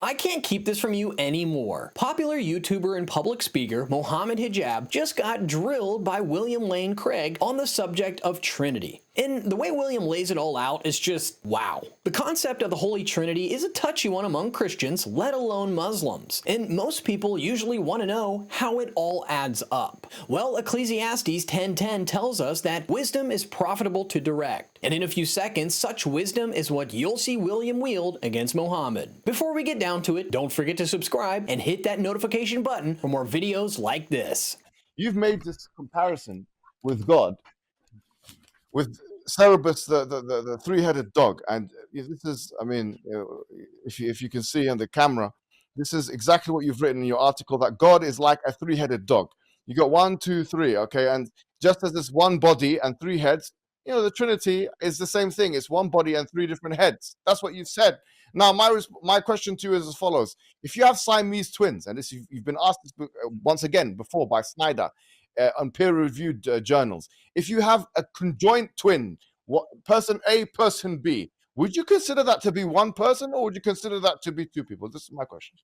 I can't keep this from you anymore. Popular YouTuber and public speaker Mohammed Hijab just got drilled by William Lane Craig on the subject of Trinity. And the way William lays it all out is just wow. The concept of the Holy Trinity is a touchy one among Christians, let alone Muslims. And most people usually want to know how it all adds up. Well, Ecclesiastes 10:10 tells us that wisdom is profitable to direct. And in a few seconds, such wisdom is what you'll see William wield against Mohammed. Before we get down to it, don't forget to subscribe and hit that notification button for more videos like this. You've made this comparison with God, with Cerberus, the three-headed dog, and this is, I mean, if you can see on the camera, this is exactly what you've written in your article, that God is like a three-headed dog. You got 1, 2, 3, okay, and just as there's one body and 3 heads, the Trinity is the same thing. It's one body and 3 different heads. That's what you've said. Now, my question to you is as follows: if you have Siamese twins, and this you've been asked this once again before by Snyder on peer-reviewed journals, if you have a conjoined twin, person A, person B, would you consider that to be one person, or would you consider that to be 2 people? This is my question.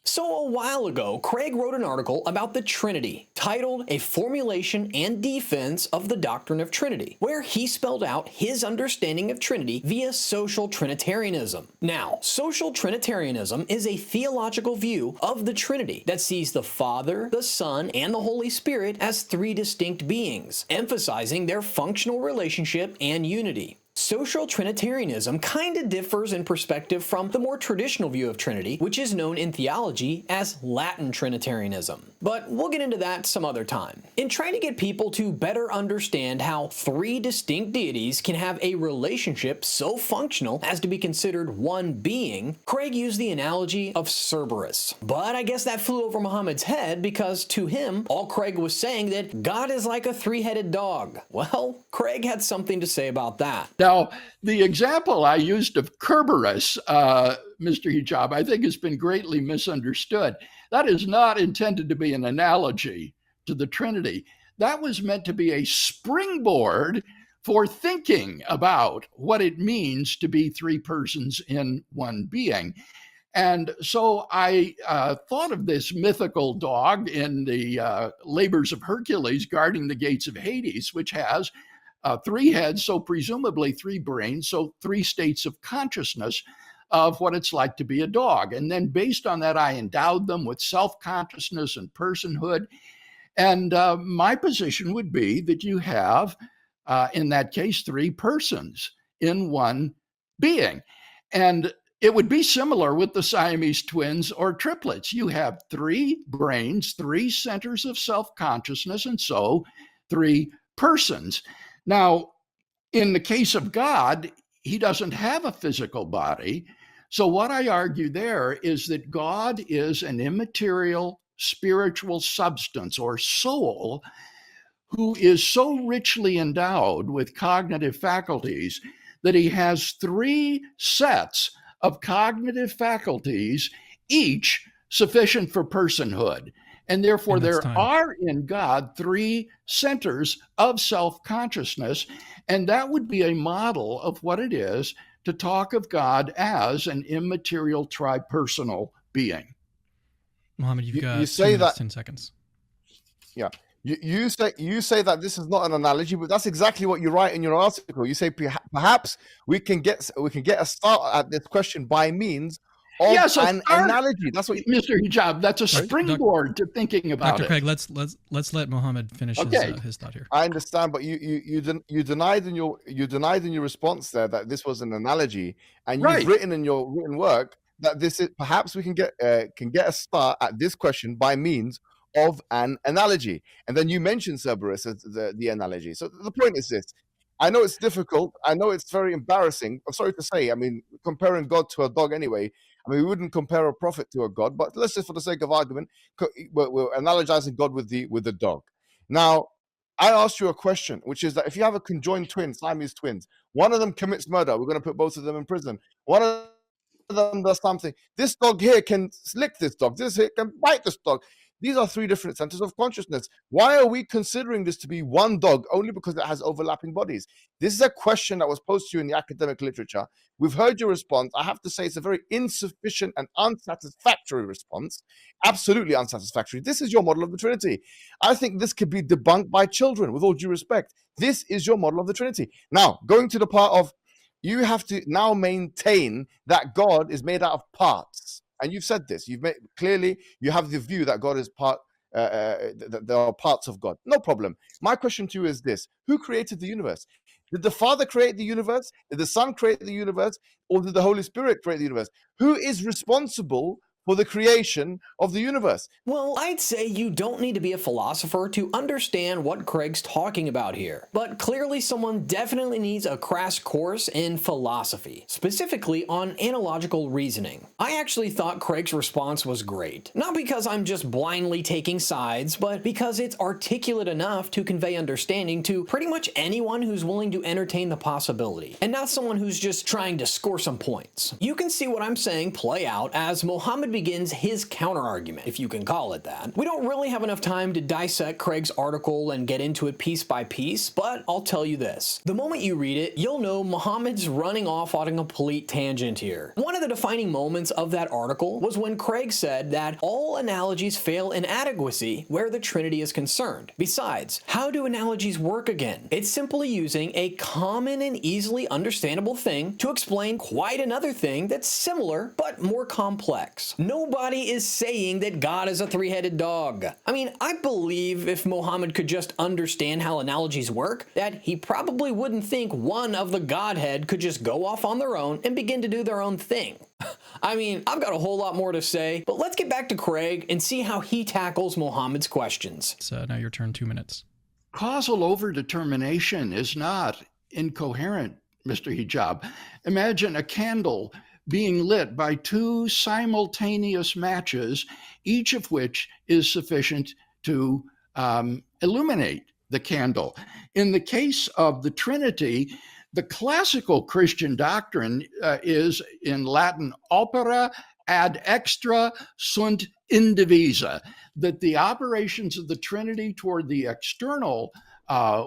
So a while ago, Craig wrote an article about the Trinity, titled A Formulation and Defense of the Doctrine of Trinity, where he spelled out his understanding of Trinity via social Trinitarianism. Now, social Trinitarianism is a theological view of the Trinity that sees the Father, the Son, and the Holy Spirit as 3 distinct beings, emphasizing their functional relationship and unity. Social Trinitarianism kind of differs in perspective from the more traditional view of Trinity, which is known in theology as Latin Trinitarianism. But we'll get into that some other time. In trying to get people to better understand how 3 distinct deities can have a relationship so functional as to be considered one being, Craig used the analogy of Cerberus. But I guess that flew over Muhammad's head, because to him, all Craig was saying that God is like a 3-headed dog. Well, Craig had something to say about that. Now, the example I used of Cerberus, Mr. Hijab, I think has been greatly misunderstood. That is not intended to be an analogy to the Trinity. That was meant to be a springboard for thinking about what it means to be 3 persons in one being. And so I thought of this mythical dog in the Labors of Hercules guarding the gates of Hades, which has 3 heads, so presumably 3 brains, so 3 states of consciousness of what it's like to be a dog. And then based on that, I endowed them with self-consciousness and personhood. And my position would be that you have, in that case, 3 persons in one being. And it would be similar with the Siamese twins or triplets. You have 3 brains, 3 centers of self-consciousness, and so 3 persons. Now, in the case of God, he doesn't have a physical body. So what I argue there is that God is an immaterial spiritual substance or soul who is so richly endowed with cognitive faculties that he has 3 sets of cognitive faculties, each sufficient for personhood. And therefore, there are in God 3 centers of self-consciousness, and that would be a model of what it is to talk of God as an immaterial tripersonal being. Mohammed, you've got 2 minutes, 10 seconds. Yeah. You say that this is not an analogy, but that's exactly what you write in your article. You say perhaps we can get a start at this question by means of an analogy. That's what Mr. Hijab, that's a springboard to thinking about Dr. it. Craig, let's let Mohammed finish his thought here. I understand, but you denied in your response there that this was an analogy, and you've written in your written work that this is perhaps we can get a start at this question by means of an analogy. And then you mentioned Cerberus as the analogy. So the point is this: I know it's difficult. I know it's very embarrassing. I'm sorry to say. I mean, comparing God to a dog anyway. I mean, we wouldn't compare a prophet to a god, but let's just, for the sake of argument, we're analogizing God with the dog. Now, I asked you a question, which is that if you have a conjoined twin, Siamese twins, one of them commits murder, we're going to put both of them in prison. One of them does something. This dog here can lick this dog. This here can bite this dog. These are three different centers of consciousness. Why are we considering this to be one dog only because it has overlapping bodies? This is a question that was posed to you in the academic literature. We've heard your response. I have to say it's a very insufficient and unsatisfactory response. Absolutely unsatisfactory. This is your model of the Trinity. I think this could be debunked by children, with all due respect. This is your model of the Trinity. Now, going to the part of you have to now maintain that God is made out of parts. And you've said this. You've made clearly you have the view that God is part, that there are parts of God. No problem. My question to you is this: who created the universe? Did the Father create the universe? Did the Son create the universe? Or did the Holy Spirit create the universe? Who is responsible for the creation of the universe? Well, I'd say you don't need to be a philosopher to understand what Craig's talking about here. But clearly someone definitely needs a crash course in philosophy, specifically on analogical reasoning. I actually thought Craig's response was great. Not because I'm just blindly taking sides, but because it's articulate enough to convey understanding to pretty much anyone who's willing to entertain the possibility, and not someone who's just trying to score some points. You can see what I'm saying play out as Mohammed begins his counter-argument, if you can call it that. We don't really have enough time to dissect Craig's article and get into it piece by piece, but I'll tell you this. The moment you read it, you'll know Mohammed's running off on a complete tangent here. One of the defining moments of that article was when Craig said that all analogies fail in adequacy where the Trinity is concerned. Besides, how do analogies work again? It's simply using a common and easily understandable thing to explain quite another thing that's similar but more complex. Nobody is saying that God is a three-headed dog. I mean, I believe if Mohammed could just understand how analogies work, that he probably wouldn't think one of the Godhead could just go off on their own and begin to do their own thing. I mean, I've got a whole lot more to say, but let's get back to Craig and see how he tackles Mohammed's questions. So now your turn, 2 minutes. Causal overdetermination is not incoherent, Mr. Hijab. Imagine a candle being lit by two simultaneous matches, each of which is sufficient to illuminate the candle. In the case of the Trinity, the classical Christian doctrine is in Latin opera ad extra sunt indivisa, that the operations of the Trinity toward the external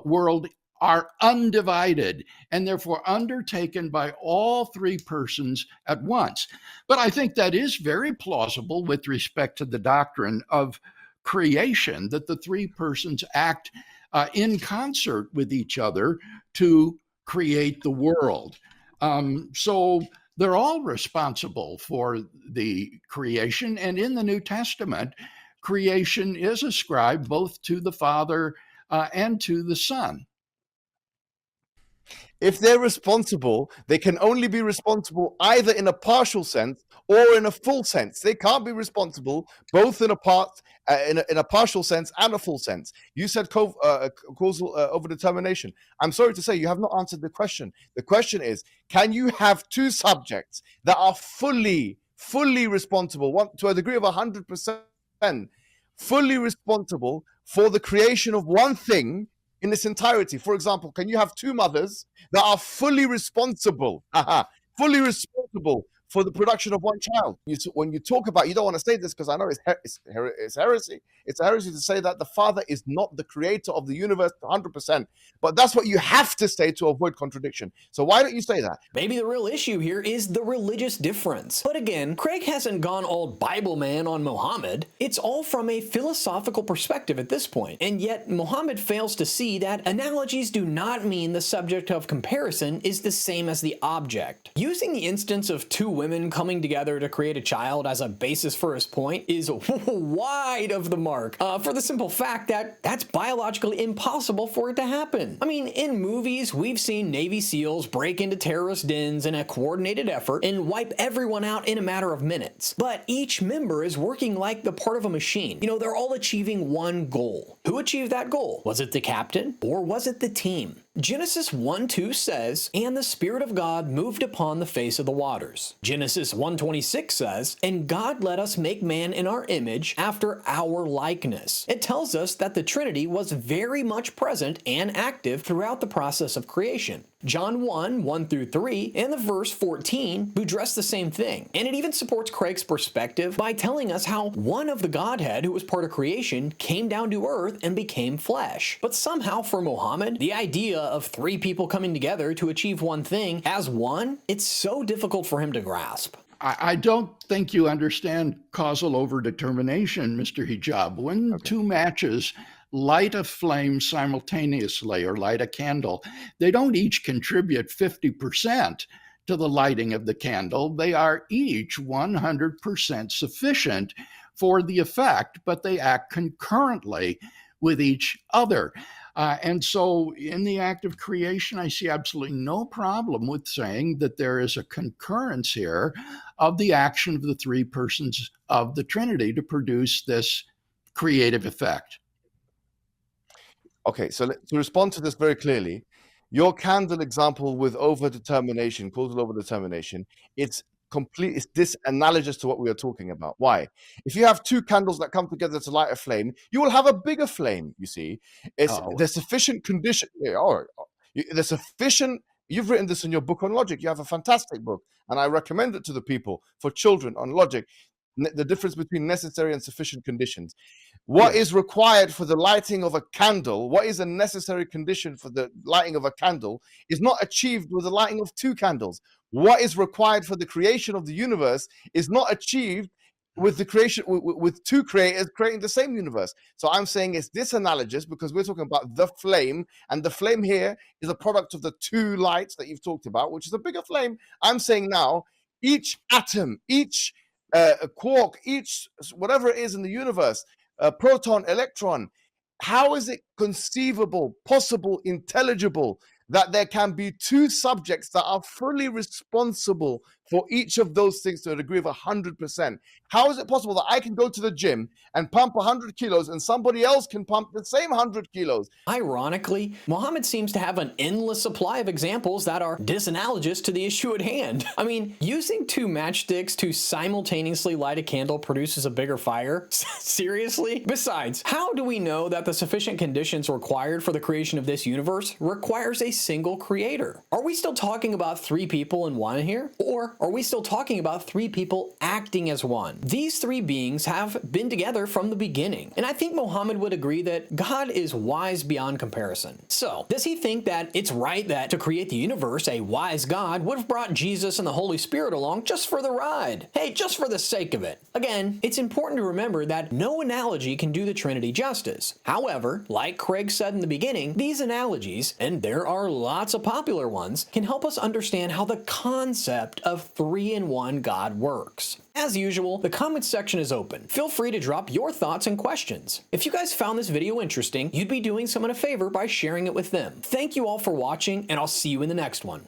world are undivided and therefore undertaken by all three persons at once. But I think that is very plausible with respect to the doctrine of creation, that the three persons act in concert with each other to create the world. So they're all responsible for the creation. And in the New Testament, creation is ascribed both to the Father and to the Son. If they're responsible, they can only be responsible either in a partial sense or in a full sense. They can't be responsible both in a partial sense and a full sense. You said causal overdetermination. I'm sorry to say you have not answered the question. The question is, can you have two subjects that are fully responsible, to a degree of 100%, fully responsible for the creation of one thing in its entirety? For example, can you have two mothers that are fully responsible for the production of one child? When you talk about, you don't want to say this because I know it's heresy. It's a heresy to say that the Father is not the creator of the universe 100%. But that's what you have to say to avoid contradiction. So why don't you say that? Maybe the real issue here is the religious difference. But again, Craig hasn't gone all Bible man on Mohammed. It's all from a philosophical perspective at this point. And yet Mohammed fails to see that analogies do not mean the subject of comparison is the same as the object. Using the instance of two women coming together to create a child as a basis for his point is wide of the mark, for the simple fact that that's biologically impossible for it to happen. I mean, in movies, we've seen Navy SEALs break into terrorist dens in a coordinated effort and wipe everyone out in a matter of minutes. But each member is working like the part of a machine. You know, they're all achieving one goal. Who achieved that goal? Was it the captain or was it the team? Genesis 1:2 says, "And the Spirit of God moved upon the face of the waters." Genesis 1:26 says, "And God let us make man in our image after our likeness." It tells us that the Trinity was very much present and active throughout the process of creation. John 1, 1 through 3, and the verse 14 address the same thing. And it even supports Craig's perspective by telling us how one of the Godhead, who was part of creation, came down to earth and became flesh. But somehow for Mohammed, the idea of three people coming together to achieve one thing as one, it's so difficult for him to grasp. I don't think you understand causal overdetermination, Mr. Hijab. When two matches light a flame simultaneously or light a candle, they don't each contribute 50% to the lighting of the candle. They are each 100% sufficient for the effect, but they act concurrently with each other. And so in the act of creation, I see absolutely no problem with saying that there is a concurrence here of the action of the three persons of the Trinity to produce this creative effect. Okay, so to respond to this very clearly, your candle example with overdetermination, causal overdetermination, it's disanalogous to what we are talking about. Why? If you have two candles that come together to light a flame, you will have a bigger flame, you see. There's sufficient condition. There's sufficient. You've written this in your book on logic. You have a fantastic book, and I recommend it to the people for children on logic. The difference between necessary and sufficient conditions. What is required for the lighting of a candle, what is a necessary condition for the lighting of a candle, is not achieved with the lighting of two candles. What is required for the creation of the universe is not achieved with the creation with two creators creating the same universe. So I'm saying it's disanalogous because we're talking about the flame, and the flame here is a product of the two lights that you've talked about, which is a bigger flame. I'm saying now each atom, each a quark, each whatever it is in the universe, a proton, electron, how is it conceivable, possible, intelligible that there can be two subjects that are fully responsible for each of those things to a degree of 100%? How is it possible that I can go to the gym and pump 100 kilos and somebody else can pump the same 100 kilos? Ironically, Mohammed seems to have an endless supply of examples that are disanalogous to the issue at hand. I mean, using two matchsticks to simultaneously light a candle produces a bigger fire? Seriously? Besides, how do we know that the sufficient conditions required for the creation of this universe requires a single creator? Are we still talking about three people in one here? Or are we still talking about three people acting as one? These three beings have been together from the beginning, and I think Mohammed would agree that God is wise beyond comparison. So, does he think that it's right that to create the universe, a wise God would have brought Jesus and the Holy Spirit along just for the ride? Hey, just for the sake of it. Again, it's important to remember that no analogy can do the Trinity justice. However, like Craig said in the beginning, these analogies, and there are lots of popular ones, can help us understand how the concept of three-in-one God works. As usual, the comments section is open. Feel free to drop your thoughts and questions. If you guys found this video interesting, you'd be doing someone a favor by sharing it with them. Thank you all for watching, and I'll see you in the next one.